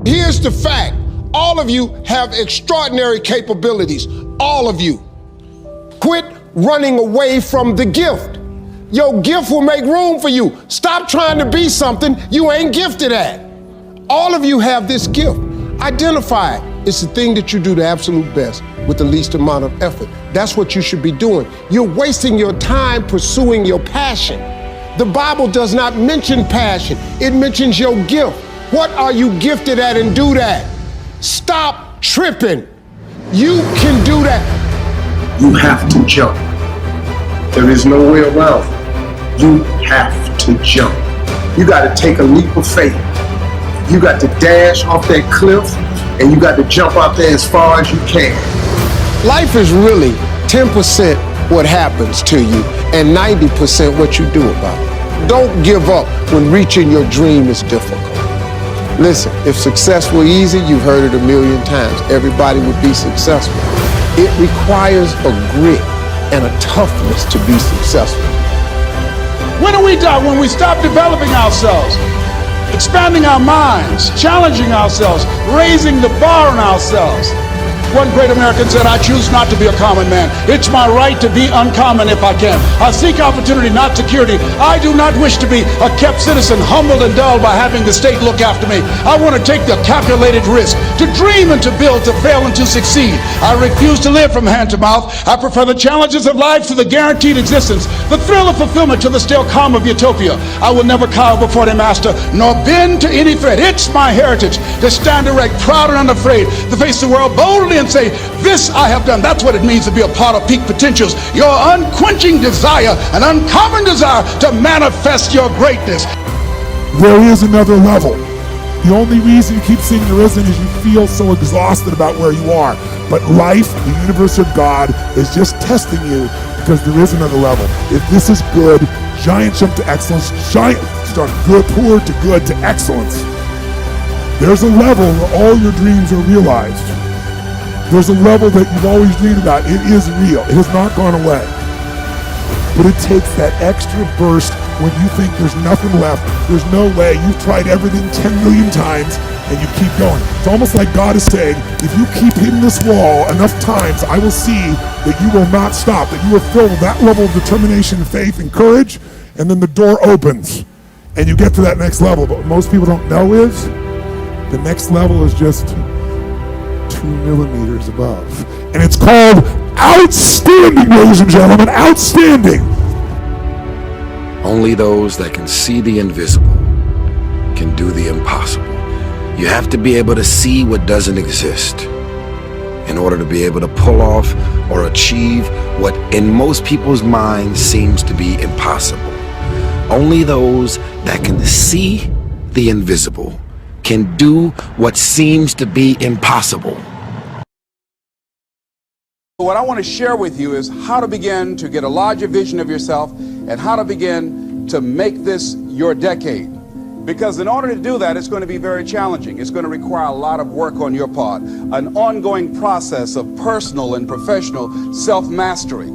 Here's the fact. All of you have extraordinary capabilities. All of you. Quit running away from the gift. Your gift will make room for you. Stop trying to be something you ain't gifted at. All of you have this gift. Identify it. It's the thing that you do the absolute best with the least amount of effort. That's what you should be doing. You're wasting your time pursuing your passion. The Bible does not mention passion. It mentions your gift. What are you gifted at, and do that? Stop tripping. You can do that. You have to jump. There is no way around it. You have to jump. You got to take a leap of faith. You got to dash off that cliff, and you got to jump out there as far as you can. Life is really 10% what happens to you and 90% what you do about it. Don't give up when reaching your dream is difficult. Listen, if success were easy, you've heard it a million times. Everybody would be successful. It requires a grit and a toughness to be successful. When are we done? When we stop developing ourselves, expanding our minds, challenging ourselves, raising the bar on ourselves. One great American said, I choose not to be a common man. It's my right to be uncommon if I can. I seek opportunity, not security. I do not wish to be a kept citizen, humbled and dulled by having the state look after me. I want to take the calculated risk, to dream and to build, to fail and to succeed. I refuse to live from hand to mouth. I prefer the challenges of life to the guaranteed existence, the thrill of fulfillment to the still calm of utopia. I will never cower before their master, nor bend to any threat. It's my heritage to stand erect, proud and unafraid, to face the world boldly and say, this I have done. That's what it means to be a part of peak potentials. Your unquenching desire, an uncommon desire to manifest your greatness. There is another level. The only reason you keep saying there isn't is you feel so exhausted about where you are. But life, the universe, or God is just testing you because there is another level. If this is good, giant jump to excellence, giant start good, poor to good to excellence. There's a level where all your dreams are realized. There's a level that you've always dreamed about. It is real. It has not gone away. But it takes that extra burst when you think there's nothing left. There's no way. You've tried everything 10 million times and you keep going. It's almost like God is saying, if you keep hitting this wall enough times, I will see that you will not stop, that you are filled with that level of determination, faith, and courage, and then the door opens and you get to that next level. But what most people don't know is the next level is just 2 millimeters above. And it's called outstanding, ladies and gentlemen, outstanding. Only those that can see the invisible can do the impossible. You have to be able to see what doesn't exist in order to be able to pull off or achieve what in most people's minds seems to be impossible. Only those that can see the invisible can do what seems to be impossible. What I want to share with you is how to begin to get a larger vision of yourself and how to begin to make this your decade. Because in order to do that, it's going to be very challenging. It's going to require a lot of work on your part, an ongoing process of personal and professional self-mastery.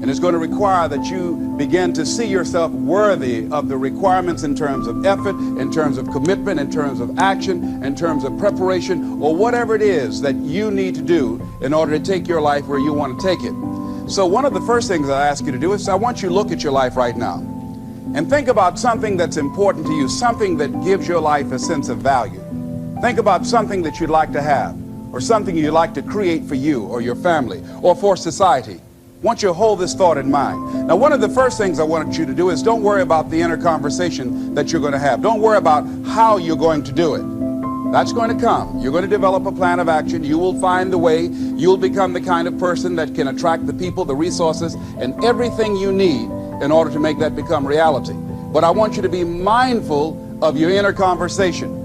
And it's going to require that you begin to see yourself worthy of the requirements in terms of effort, in terms of commitment, in terms of action, in terms of preparation, or whatever it is that you need to do in order to take your life where you want to take it. So one of the first things I ask you to do is I want you to look at your life right now and think about something that's important to you, something that gives your life a sense of value. Think about something that you'd like to have, or something you'd like to create for you or your family or for society. I want you to hold this thought in mind. Now, one of the first things I want you to do is don't worry about the inner conversation that you're going to have. Don't worry about how you're going to do it. That's going to come. You're going to develop a plan of action. You will find the way. You'll become the kind of person that can attract the people, the resources, and everything you need in order to make that become reality. But I want you to be mindful of your inner conversation.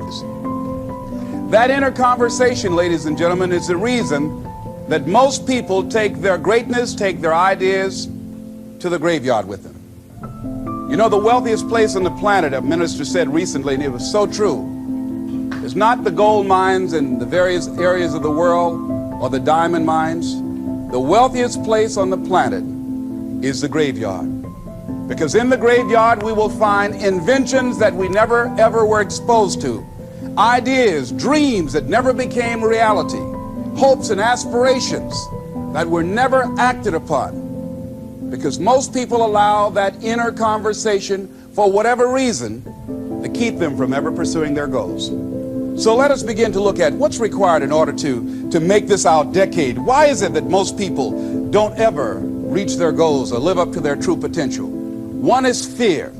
That inner conversation, ladies and gentlemen, is the reason that most people take their greatness, take their ideas to the graveyard with them. You know, the wealthiest place on the planet, a minister said recently, and it was so true, is not the gold mines in the various areas of the world or the diamond mines. The wealthiest place on the planet is the graveyard. Because in the graveyard we will find inventions that we never ever were exposed to, ideas, dreams that never became reality, hopes and aspirations that were never acted upon. Because most people allow that inner conversation, for whatever reason, to keep them from ever pursuing their goals. So let us begin to look at what's required in order to make this our decade. Why is it that most people don't ever reach their goals or live up to their true potential? One is fear.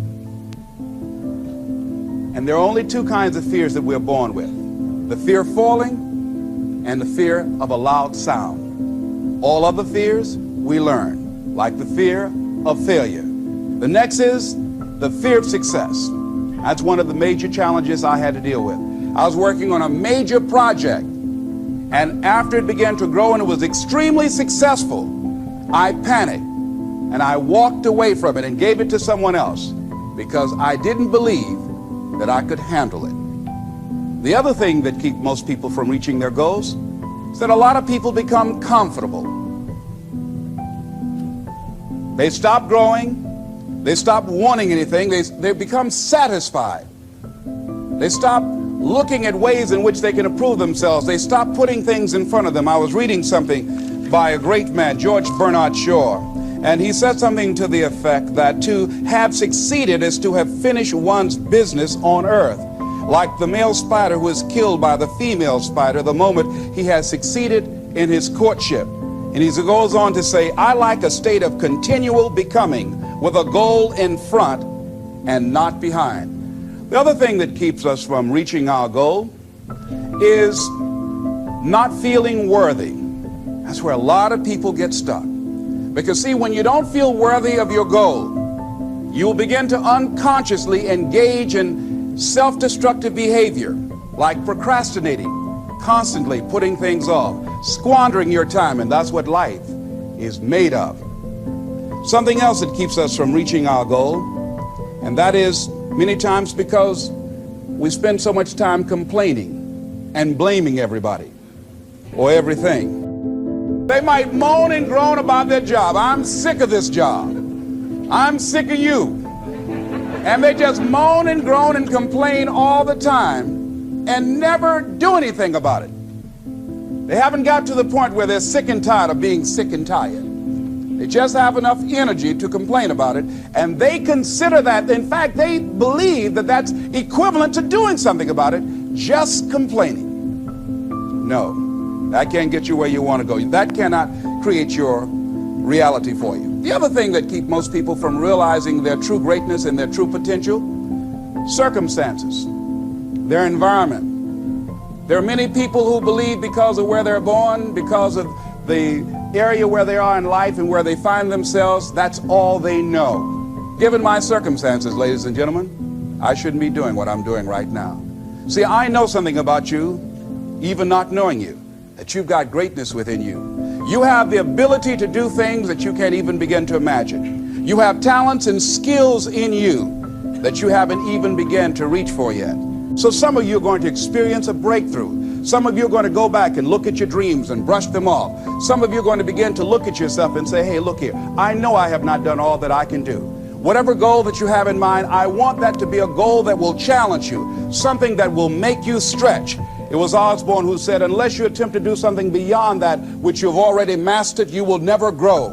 And there are only two kinds of fears that we're born with: the fear of falling and the fear of a loud sound. All other fears we learn, like the fear of failure. The next is the fear of success. That's one of the major challenges I had to deal with. I was working on a major project, and after it began to grow and it was extremely successful, I panicked and I walked away from it and gave it to someone else because I didn't believe that I could handle it. The other thing that keeps most people from reaching their goals is that a lot of people become comfortable. They stop growing. They stop wanting anything. They become satisfied. They stop looking at ways in which they can improve themselves. They stop putting things in front of them. I was reading something by a great man, George Bernard Shaw, and he said something to the effect that to have succeeded is to have finished one's business on earth. Like the male spider who is killed by the female spider the moment he has succeeded in his courtship. And he goes on to say, I like a state of continual becoming with a goal in front and not behind. The other thing that keeps us from reaching our goal is not feeling worthy. That's where a lot of people get stuck. Because see, when you don't feel worthy of your goal, you will begin to unconsciously engage in self-destructive behavior, like procrastinating, constantly putting things off, squandering your time, and that's what life is made of. Something else that keeps us from reaching our goal, and that is many times because we spend so much time complaining and blaming everybody or everything. They might moan and groan about their job. I'm sick of this job. I'm sick of you. And they just moan and groan and complain all the time and never do anything about it. They haven't got to the point where they're sick and tired of being sick and tired. They just have enough energy to complain about it, and they consider that, in fact, they believe that that's equivalent to doing something about it, just complaining. No, that can't get you where you want to go. That cannot create your reality for you. The other thing that keeps most people from realizing their true greatness and their true potential, circumstances, their environment. There are many people who believe because of where they're born, because of the area where they are in life and where they find themselves, that's all they know. Given my circumstances, ladies and gentlemen, I shouldn't be doing what I'm doing right now. See, I know something about you, even not knowing you, that you've got greatness within you. You have the ability to do things that you can't even begin to imagine. You have talents and skills in you that you haven't even begun to reach for yet. So some of you are going to experience a breakthrough. Some of you are going to go back and look at your dreams and brush them off. Some of you are going to begin to look at yourself and say, hey, look here, I know I have not done all that I can do. Whatever goal that you have in mind, I want that to be a goal that will challenge you, something that will make you stretch. It was Osborne who said, unless you attempt to do something beyond that which you've already mastered, you will never grow.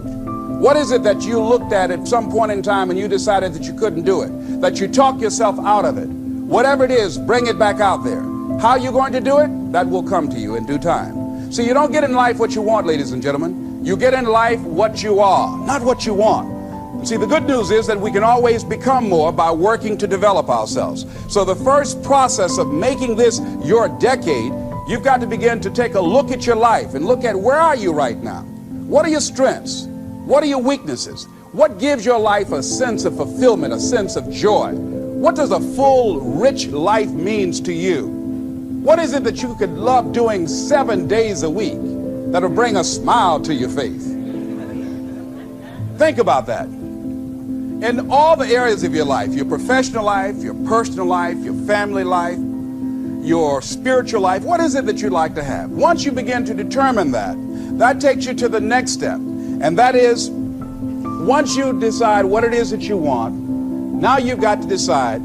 What is it that you looked at some point in time and you decided that you couldn't do it, that you talk yourself out of it? Whatever it is, bring it back out there. How you're going to do it, that will come to you in due time. So you don't get in life what you want, ladies and gentlemen. You get in life what you are, not what you want. And see, the good news is that we can always become more by working to develop ourselves. So the first process of making this your decade, you've got to begin to take a look at your life and look at where are you right now? What are your strengths? What are your weaknesses? What gives your life a sense of fulfillment, a sense of joy? What does a full, rich life means to you? What is it that you could love doing 7 days a week that'll bring a smile to your face? Think about that. In all the areas of your life, your professional life, your personal life, your family life, your spiritual life, what is it that you'd like to have? Once you begin to determine that, that takes you to the next step. And that is, once you decide what it is that you want, now you've got to decide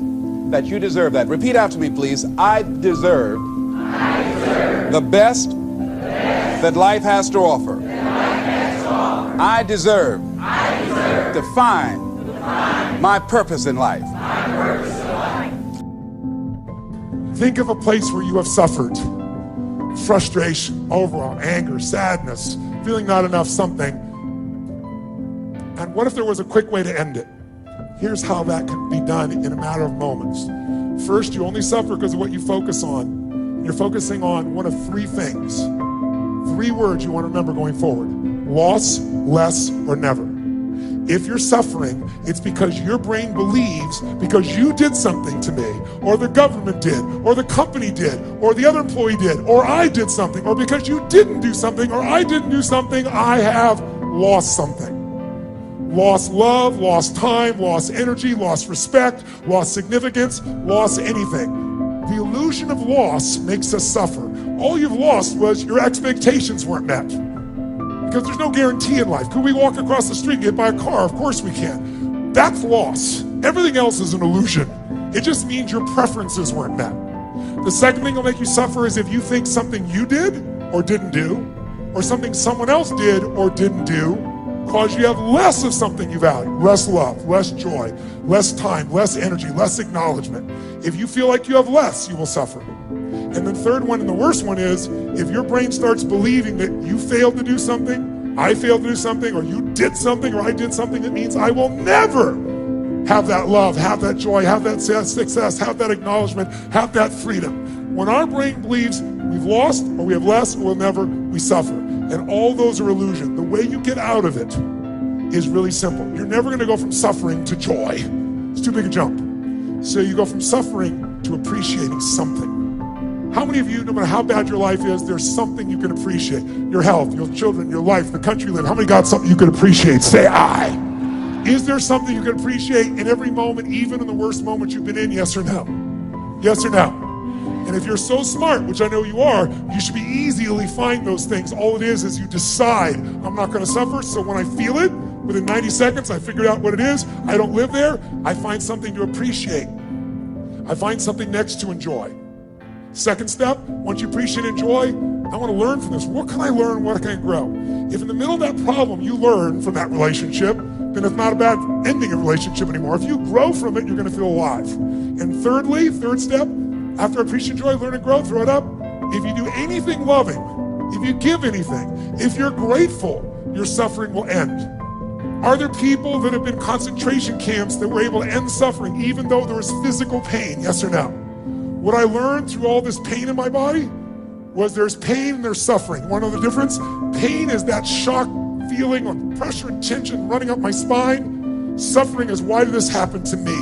that you deserve that. Repeat after me, please. I deserve the best that life has to offer. I deserve to find my purpose in life. Think of a place where you have suffered. Frustration, overwhelm, anger, sadness, feeling not enough something. And what if there was a quick way to end it? Here's how that can be done in a matter of moments. First, you only suffer because of what you focus on. You're focusing on one of three things. 3 words you want to remember going forward. Loss, less, or never. If you're suffering, it's because your brain believes because you did something to me, or the government did, or the company did, or the other employee did, or I did something, or because you didn't do something, or I didn't do something, I have lost something. Lost love, lost time, lost energy, lost respect, lost significance, lost anything. The illusion of loss makes us suffer. All you've lost was your expectations weren't met. Because there's no guarantee in life. Could we walk across the street and get by a car? Of course we can. That's loss. Everything else is an illusion. It just means your preferences weren't met. The second thing that'll make you suffer is if you think something you did or didn't do, or something someone else did or didn't do, cause you have less of something you value. Less love, less joy, less time, less energy, less acknowledgement. If you feel like you have less, you will suffer. And the third one, and the worst one, is if your brain starts believing that you failed to do something, I failed to do something, or you did something, or I did something, it means I will never have that love, have that joy, have that success, have that acknowledgement, have that freedom. When our brain believes we've lost, or we have less, or we'll never, we suffer. And all those are illusion. The way you get out of it is really simple. You're never gonna go from suffering to joy. It's too big a jump. So you go from suffering to appreciating something. How many of you, no matter how bad your life is, there's something you can appreciate? Your health, your children, your life, the country you live in. How many got something you can appreciate? Say I. Is there something you can appreciate in every moment, even in the worst moments you've been in? Yes or no? Yes or no? And if you're so smart, which I know you are, you should be easily find those things. All it is you decide, I'm not gonna suffer, so when I feel it, within 90 seconds, I figured out what it is, I don't live there, I find something to appreciate. I find something next to enjoy. Second step, once you appreciate and enjoy, I want to learn from this. What can I learn? What can I grow? If in the middle of that problem you learn from that relationship, then it's not about ending a relationship anymore. If you grow from it, you're going to feel alive. And thirdly, third step, after appreciate and enjoy, learn and grow, throw it up. If you do anything loving, if you give anything, if you're grateful, your suffering will end. Are there people that have been in concentration camps that were able to end suffering even though there was physical pain? Yes or no? What I learned through all this pain in my body was there's pain and there's suffering. Want to know the difference? Pain is that shock feeling of pressure and tension running up my spine. Suffering is, why did this happen to me?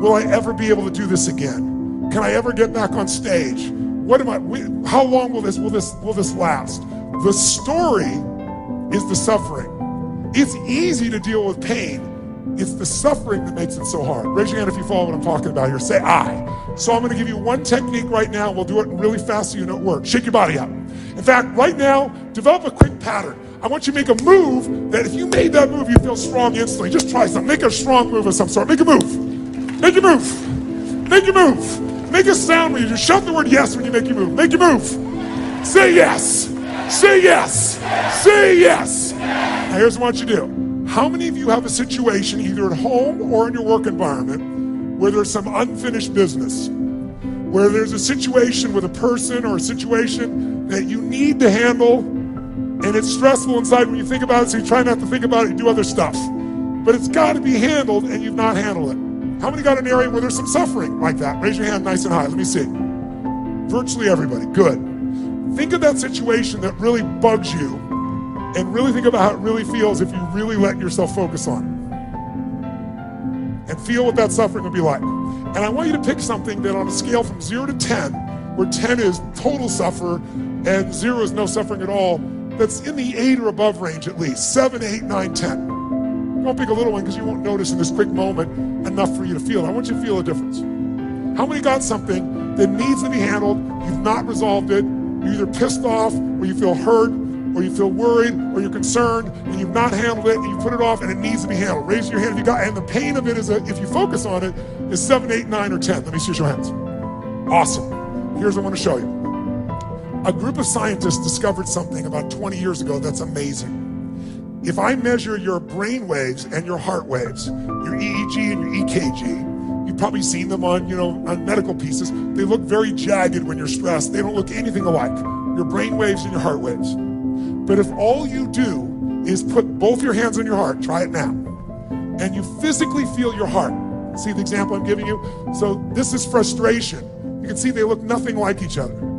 Will I ever be able to do this again? Can I ever get back on stage? How long will this last? The story is the suffering. It's easy to deal with pain. It's the suffering that makes it so hard. Raise your hand if you follow what I'm talking about here. Say I. So I'm gonna give you one technique right now. We'll do it really fast so you know it works. Shake your body out. In fact, right now, develop a quick pattern. I want you to make a move that if you made that move, you feel strong instantly. Just try something. Make a strong move of some sort. Make a move. Make a move. Make a move. Make a sound when you just shout the word yes when you make your move. Make your move. Say yes. Say yes. Say yes. Now here's what I want you to do. How many of you have a situation, either at home or in your work environment, where there's some unfinished business? Where there's a situation with a person or a situation that you need to handle, and it's stressful inside when you think about it, so you try not to think about it, you do other stuff. But it's got to be handled, and you've not handled it. How many got an area where there's some suffering like that? Raise your hand nice and high. Let me see. Virtually everybody. Good. Think of that situation that really bugs you, and really think about how it really feels if you really let yourself focus on it. And feel what that suffering will be like. And I want you to pick something that on a scale from 0 to 10, where 10 is total suffer and 0 is no suffering at all, that's in the 8 or above range at least. 7, 8, 9, 10. Don't pick a little one because you won't notice in this quick moment enough for you to feel it. I want you to feel a difference. How many got something that needs to be handled, you've not resolved it, you're either pissed off or you feel hurt, or you feel worried, or you're concerned, and you've not handled it, and you put it off, and it needs to be handled. Raise your hand if you got, and the pain of it is, if you focus on it, is 7, 8, 9, or 10. Let me see your hands. Awesome. Here's what I want to show you. A group of scientists discovered something about 20 years ago that's amazing. If I measure your brain waves and your heart waves, your EEG and your EKG, you've probably seen them on, on medical pieces. They look very jagged when you're stressed. They don't look anything alike. Your brain waves and your heart waves. But if all you do is put both your hands on your heart, try it now, and you physically feel your heart. See the example I'm giving you? So this is frustration. You can see they look nothing like each other.